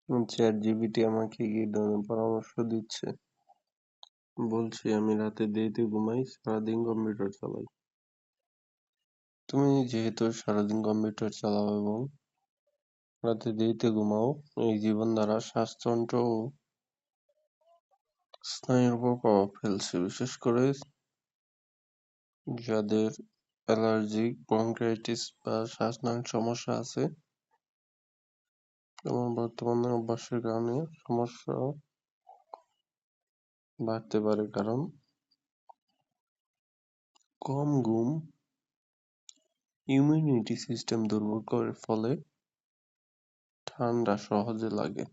Chat GPT আমাকে কি ধরনের পরামর্শ দিচ্ছে? বলছি আমি রাতে দেরিতে ঘুমাই, সারাদিন কম্পিউটার চালাই। তুমি যেহেতু সারাদিন কম্পিউটার চালাও এবং রাতে দেরিতে ঘুমাও, এই জীবনধারা শ্বাসতন্ত্র ও স্নায়ুর উপর প্রভাব ফেলছে, বিশেষ করে যাদের অ্যালার্জি, ব্রঙ্কাইটিস বা শ্বাসনালীর সমস্যা আছে। এবং বর্তমানে অভ্যাসের কারণে সমস্যা বাড়তে পারে, কারণ কম ঘুম ইমিউনিটি সিস্টেম দুর্বল করে, ফলে ঠান্ডা সহজে লাগে।